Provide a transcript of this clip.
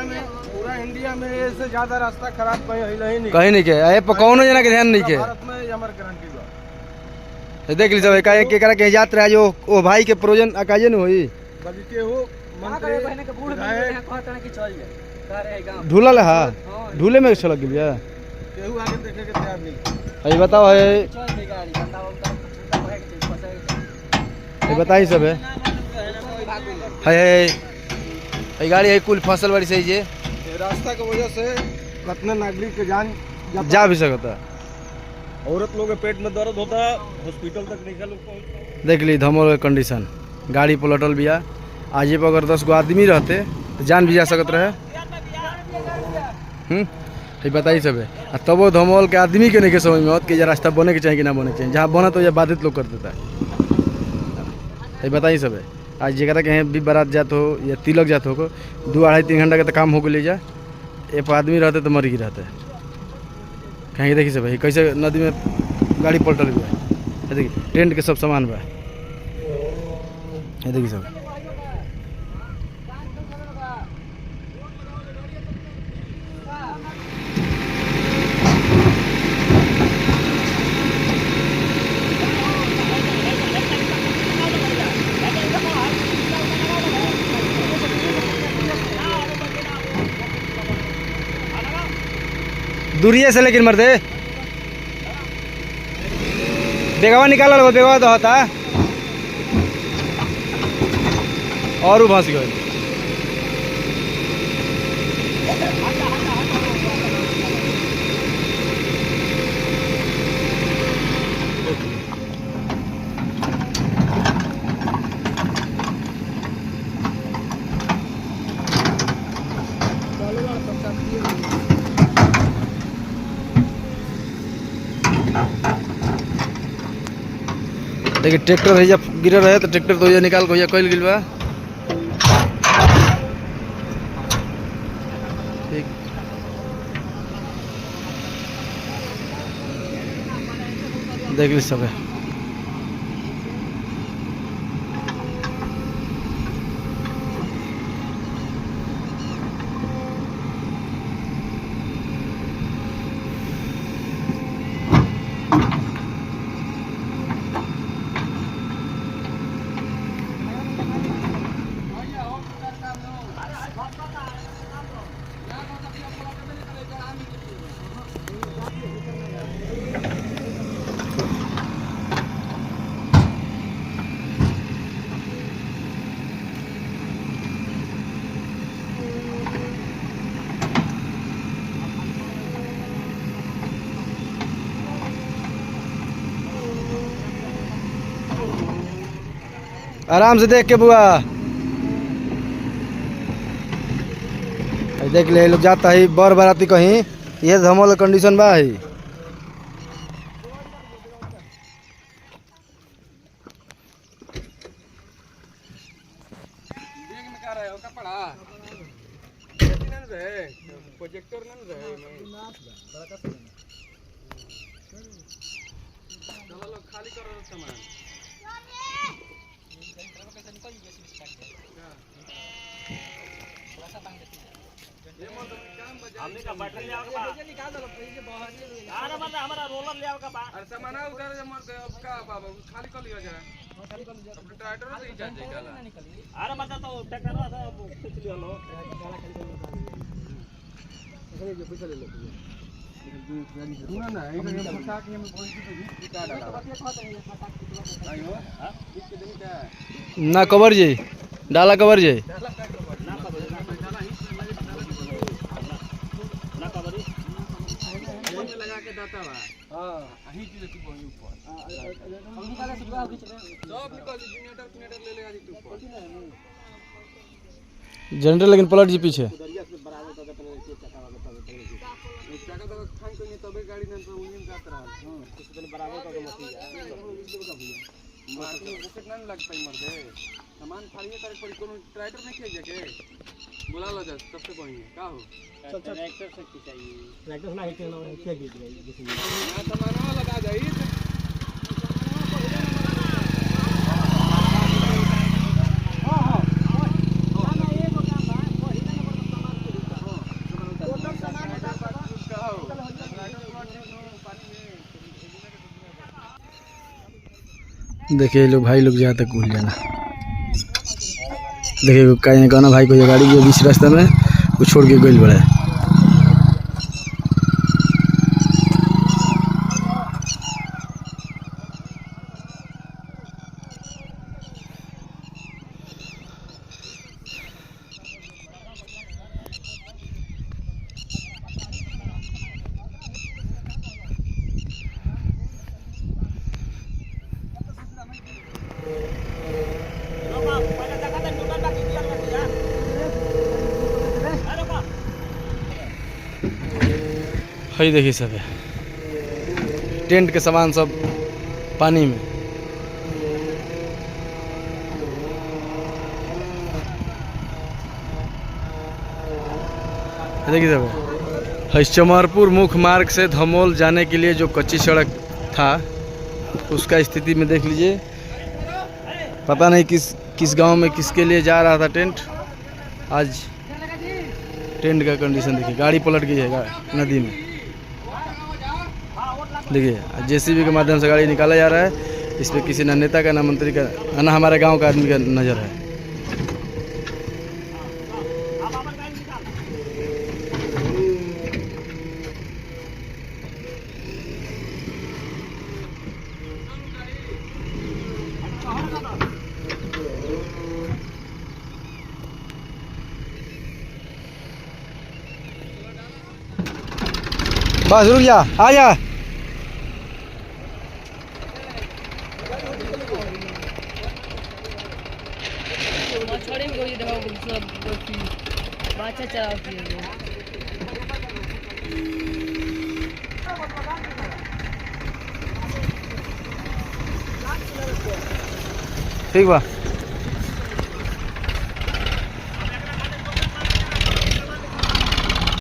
पूरा इंडिया में इससे ज्यादा रास्ता खराब कहीं नहीं के कौन जना के ध्यान नहीं के भारत में हमारे गारंटी बा। देख ली सब एक एकरा के यात्रा जो ओ भाई के प्रोजन अकाजे न होई बल्कि हो मंत्री बहने के बूढ़ कहता कि चल जाए कह रहे गांव ढूला ले हां ढूले में छलक गेलिया केहू आगे देखे के तैयार नहीं। अई बताओ है चल दे गाड़ी बताओ ये बताई सब है गाड़ी है कुल फसल वाली सही है रास्ता की वजह से कितने नागरिक के जान जा भी सकता। औरत लोग के पेट में दर्द होता है हॉस्पिटल तक निकल। देख ली धमोल कंडीशन गाड़ी पलटल बिया आज पर अगर 10 गो आदमी रहते तो जान भी जा सकत रहे। बताइए सब है तब वो धमोल के आदमी के नहीं के समझ में कि रास्ता बने के चाहिए कि ना बने के चाहिए। जहाँ बना तो यह बाधित लोग कर देता है। बताइए सब है आज जगह कहीं भी बारात जात हो या तिलक जात हो 2-2.5-3 घंटा के तो काम हो गई जा एक आदमी रहते तो मर ही रहते कहीं। देखिए सब कैसे नदी में गाड़ी पलटल हुआ है। देखिए टेंट के सब सामान बा देखिए सब दूरिये से लेकिन मरते बेगवा निकाल बेगवा तो होता और फंस गए। देखिए ट्रैक्टर भैया गिर रहे तो ट्रैक्टर तो भैया निकाल भैया कैल गिल बा। ठीक देख ली सब है। आराम से देख के बुआ देख ले लोग जाता है बर बाराती कहीं ये धमोल कंडीशन बा है। प्रोजेक्टर खाली करो सामान हमने का बैटरी ले आवका निकाल दो अरे मतलब हमारा रोलर ले आवका बा अरे सामान उधर से मर का बाबा खाली कर लिया जरा खाली कर लिया अपने ट्रैक्टर से ही जाए निकाला अरे मतलब तो ट्रैक्टर से खींच लियो लो गाला खाली कर जो पैसा ले लो सुना ना एक हम फसा के हम पहुंच के निकाल डाला नहीं हो हां इसके दिन क्या ना कवर जी डाला कवर जी लगा के दाता बा हां अही चीज तू वही ऊपर हम निकाले से बाहर खींच रहे सब निकाल जनरेटर ले लेगा तू ऊपर जनरेटर लेकिन पलट जी पीछे दरिया से बराबर तक चक्का वाला चक्का तो खान को तबे गाड़ी न तो इंजन जात रहा हां कुछ दिन बराबर तक मत जा मार्केट रॉकेट नहीं लग पाई मर दे सामान फाड़िए करे पड़ी कोनो ट्रैक्टर नहीं किया के बुला लो जा सबसे बढ़िया का हो चल ट्रैक्टर से चाहिए ट्रैक्टर ना हिटे ना क्या गिर गई यहां सामान लगा जाई देखिए लोग भाई लोग जहाँ तक भूल जाना। देखिए कहना भाई को ये गाड़ी जो बीच रास्ते में वो छोड़ के गई बड़ा है। हई देखिए सब है टेंट के सामान सब पानी में। देखिए सब है चमारपुर मुख्य मार्ग से धमोल जाने के लिए जो कच्ची सड़क था उसका स्थिति में देख लीजिए। पता नहीं किस गांव में किसके लिए जा रहा था टेंट। आज टेंट का कंडीशन देखिए, गाड़ी पलट गई है नदी में। देखिए जेसीबी के माध्यम से गाड़ी निकाला जा रहा है। इस पर किसी ना नेता का ना मंत्री का ना हमारे गांव का आदमी का नज़र है। बस रुक जा, आ जा। ठीक बा।